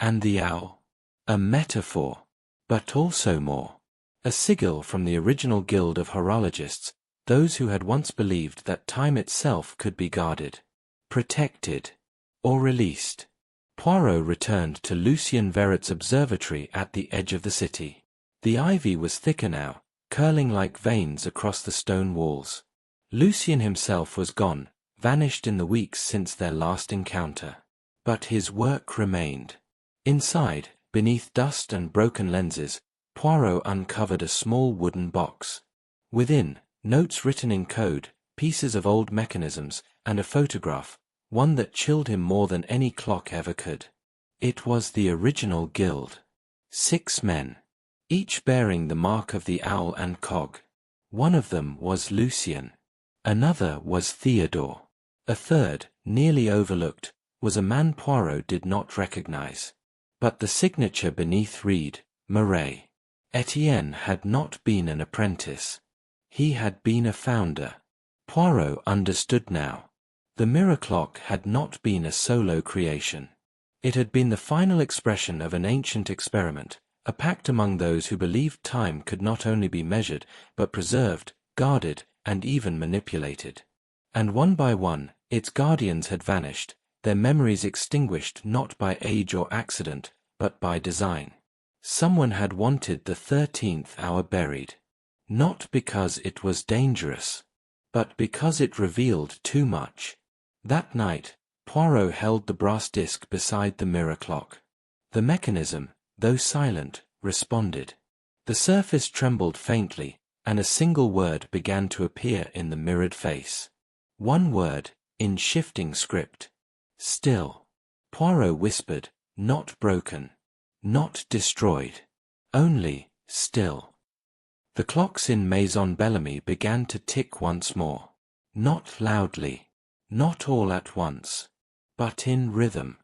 And the owl? A metaphor, but also more. A sigil from the original guild of horologists, those who had once believed that time itself could be guarded, protected, or released. Poirot returned to Lucien Verret's observatory at the edge of the city. The ivy was thicker now, curling like veins across the stone walls. Lucien himself was gone, vanished in the weeks since their last encounter. But his work remained. Inside, beneath dust and broken lenses, Poirot uncovered a small wooden box. Within, notes written in code, pieces of old mechanisms, and a photograph, one that chilled him more than any clock ever could. It was the original guild. 6 men, each bearing the mark of the owl and cog. One of them was Lucien. Another was Theodore. A third, nearly overlooked, was a man Poirot did not recognize. But the signature beneath read, Marais. Etienne had not been an apprentice. He had been a founder. Poirot understood now. The mirror clock had not been a solo creation. It had been the final expression of an ancient experiment, a pact among those who believed time could not only be measured, but preserved, guarded, and even manipulated. And one by one, its guardians had vanished, their memories extinguished not by age or accident, but by design. Someone had wanted the 13th hour buried. Not because it was dangerous, but because it revealed too much. That night, Poirot held the brass disc beside the mirror clock. The mechanism, though silent, responded. The surface trembled faintly, and a single word began to appear in the mirrored face. One word, in shifting script. Still. Poirot whispered, not broken. Not destroyed. Only, still. The clocks in Maison Bellamy began to tick once more. Not loudly. Not all at once. But in rhythm.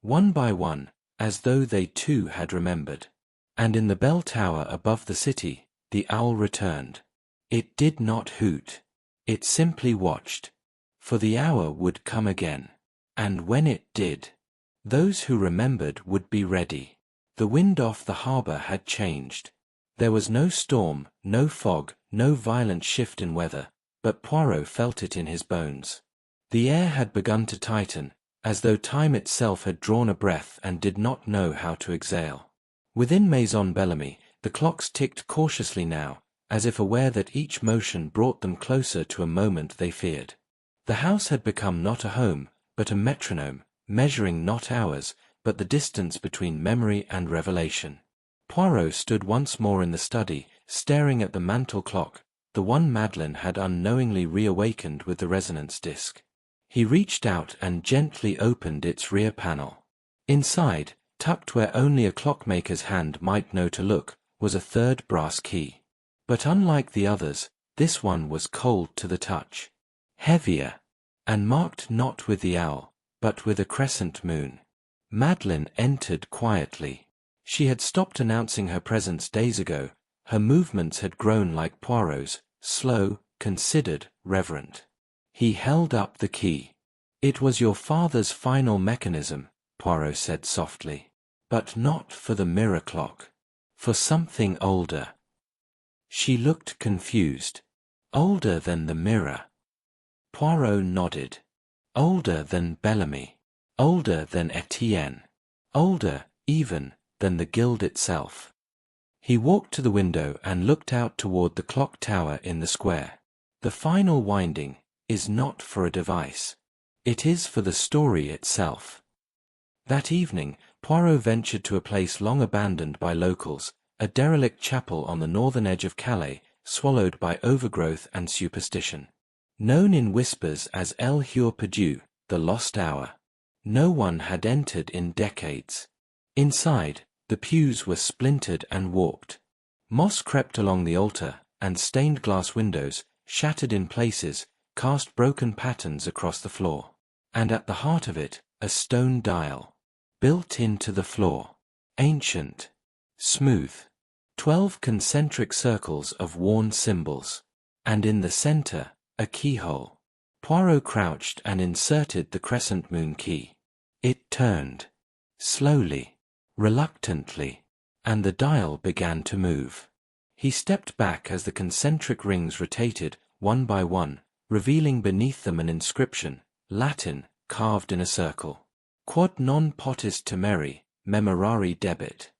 One by one, as though they too had remembered. And in the bell tower above the city, the owl returned. It did not hoot. It simply watched. For the hour would come again. And when it did, those who remembered would be ready. The wind off the harbour had changed. There was no storm, no fog, no violent shift in weather, but Poirot felt it in his bones. The air had begun to tighten, as though time itself had drawn a breath and did not know how to exhale. Within Maison Bellamy, the clocks ticked cautiously now, as if aware that each motion brought them closer to a moment they feared. The house had become not a home, but a metronome, measuring not hours, but the distance between memory and revelation. Poirot stood once more in the study, staring at the mantel clock, the one Madeleine had unknowingly reawakened with the resonance disc. He reached out and gently opened its rear panel. Inside, tucked where only a clockmaker's hand might know to look, was a third brass key. But unlike the others, this one was cold to the touch. Heavier. And marked not with the owl, but with a crescent moon. Madeleine entered quietly. She had stopped announcing her presence days ago. Her movements had grown like Poirot's, slow, considered, reverent. He held up the key. It was your father's final mechanism, Poirot said softly. But not for the mirror clock. For something older. She looked confused. Older than the mirror. Poirot nodded. Older than Bellamy. Older than Etienne. Older, even, than the guild itself. He walked to the window and looked out toward the clock tower in the square. The final winding is not for a device. It is for the story itself. That evening, Poirot ventured to a place long abandoned by locals, a derelict chapel on the northern edge of Calais, swallowed by overgrowth and superstition. Known in whispers as El Heure Perdu, the lost hour. No one had entered in decades. Inside, the pews were splintered and warped. Moss crept along the altar, and stained glass windows, shattered in places, cast broken patterns across the floor. And at the heart of it, a stone dial. Built into the floor. Ancient. Smooth. 12 concentric circles of worn symbols. And in the center, a keyhole. Poirot crouched and inserted the crescent moon key. It turned. Slowly. Reluctantly. And the dial began to move. He stepped back as the concentric rings rotated, one by one, revealing beneath them an inscription, Latin, carved in a circle. Quod non potest temere, memorari debet.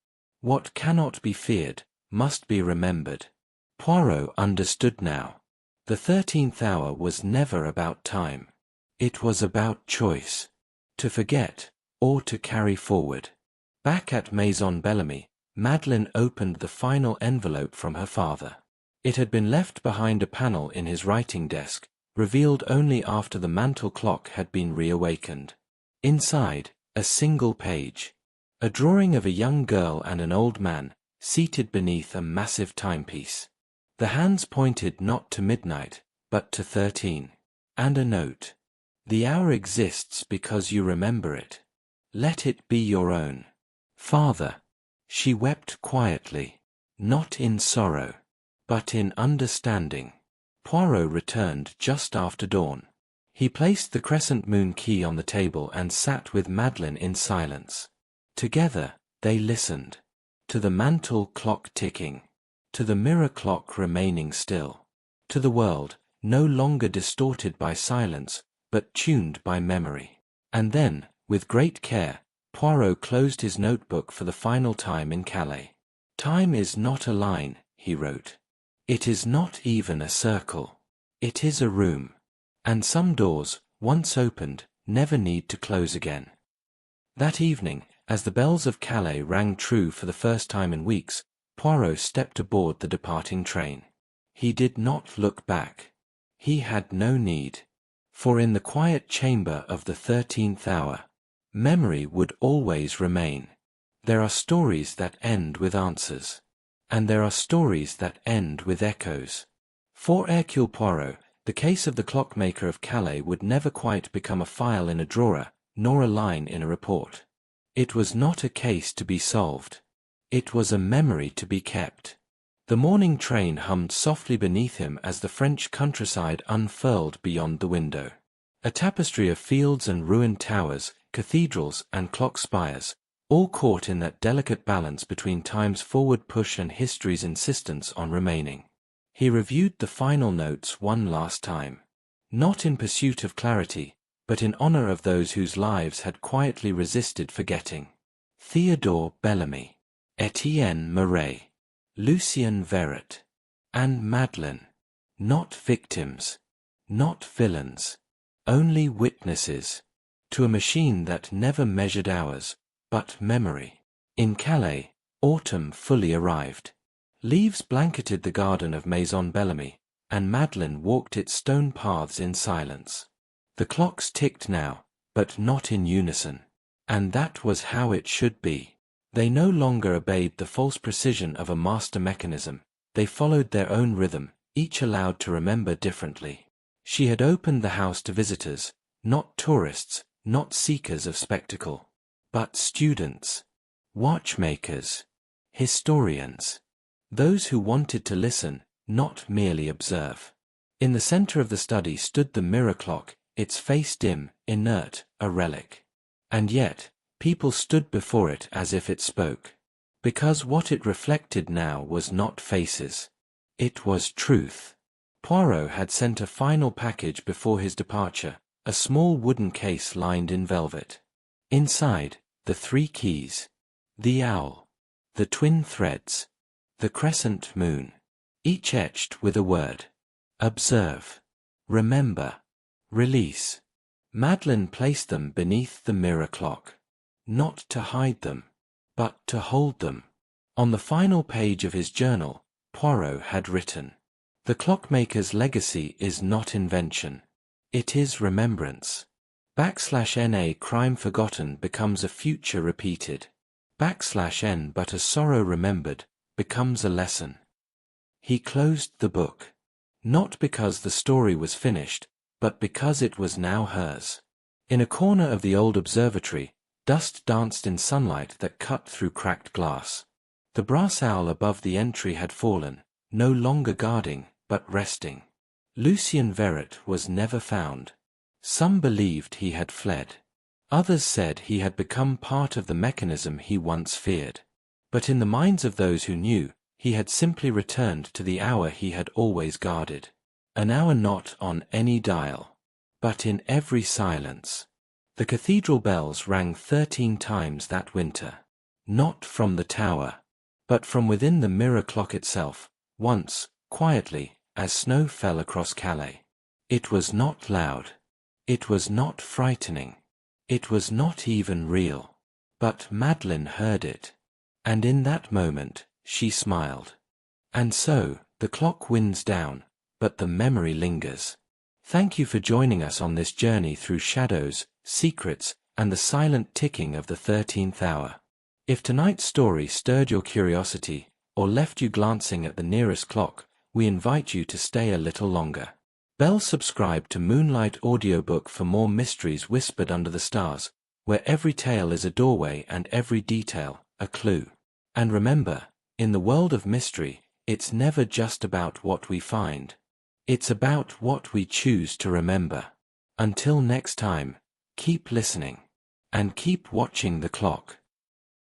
What cannot be feared, must be remembered. Poirot understood now. The 13th hour was never about time. It was about choice. To forget, or to carry forward. Back at Maison Bellamy, Madeleine opened the final envelope from her father. It had been left behind a panel in his writing desk, revealed only after the mantel clock had been reawakened. Inside, a single page. A drawing of a young girl and an old man, seated beneath a massive timepiece. The hands pointed not to midnight, but to 13. And a note. The hour exists because you remember it. Let it be your own. Father. She wept quietly. Not in sorrow. But in understanding. Poirot returned just after dawn. He placed the crescent moon key on the table and sat with Madeleine in silence. Together, they listened. To the mantel clock ticking. To the mirror clock remaining still. To the world, no longer distorted by silence, but tuned by memory. And then, with great care, Poirot closed his notebook for the final time in Calais. Time is not a line, he wrote. It is not even a circle. It is a room. And some doors, once opened, never need to close again. That evening, as the bells of Calais rang true for the first time in weeks, Poirot stepped aboard the departing train. He did not look back. He had no need. For in the quiet chamber of the 13th hour, memory would always remain. There are stories that end with answers. And there are stories that end with echoes. For Hercule Poirot, the case of the Clockmaker of Calais would never quite become a file in a drawer, nor a line in a report. It was not a case to be solved. It was a memory to be kept. The morning train hummed softly beneath him as the French countryside unfurled beyond the window. A tapestry of fields and ruined towers, cathedrals and clock spires, all caught in that delicate balance between time's forward push and history's insistence on remaining. He reviewed the final notes one last time. Not in pursuit of clarity, but in honor of those whose lives had quietly resisted forgetting. Theodore Bellamy, Etienne Mouret, Lucien Verret, and Madeleine. Not victims, not villains, only witnesses. To a machine that never measured hours, but memory. In Calais, autumn fully arrived. Leaves blanketed the garden of Maison Bellamy, and Madeleine walked its stone paths in silence. The clocks ticked now, but not in unison. And that was how it should be. They no longer obeyed the false precision of a master mechanism. They followed their own rhythm, each allowed to remember differently. She had opened the house to visitors, not tourists, not seekers of spectacle, but students, watchmakers, historians. Those who wanted to listen, not merely observe. In the center of the study stood the mirror clock, its face dim, inert, a relic. And yet, people stood before it as if it spoke. Because what it reflected now was not faces. It was truth. Poirot had sent a final package before his departure, a small wooden case lined in velvet. Inside, the 3 keys. The owl. The twin threads. The crescent moon, each etched with a word. Observe. Remember. Release. Madeleine placed them beneath the mirror clock. Not to hide them, but to hold them. On the final page of his journal, Poirot had written, "The clockmaker's legacy is not invention. It is remembrance. /NA crime forgotten becomes a future repeated. /N but a sorrow remembered becomes a lesson." He closed the book. Not because the story was finished, but because it was now hers. In a corner of the old observatory, dust danced in sunlight that cut through cracked glass. The brass owl above the entry had fallen, no longer guarding, but resting. Lucien Verret was never found. Some believed he had fled. Others said he had become part of the mechanism he once feared. But in the minds of those who knew, he had simply returned to the hour he had always guarded. An hour not on any dial, but in every silence. The cathedral bells rang 13 times that winter. Not from the tower, but from within the mirror clock itself, once, quietly, as snow fell across Calais. It was not loud. It was not frightening. It was not even real. But Madeleine heard it. And in that moment, she smiled. And so, the clock winds down, but the memory lingers. Thank you for joining us on this journey through shadows, secrets, and the silent ticking of the 13th hour. If tonight's story stirred your curiosity, or left you glancing at the nearest clock, we invite you to stay a little longer. Subscribe to Moonlight Audiobook for more mysteries whispered under the stars, where every tale is a doorway and every detail, a clue. And remember, in the world of mystery, it's never just about what we find. It's about what we choose to remember. Until next time, keep listening. And keep watching the clock.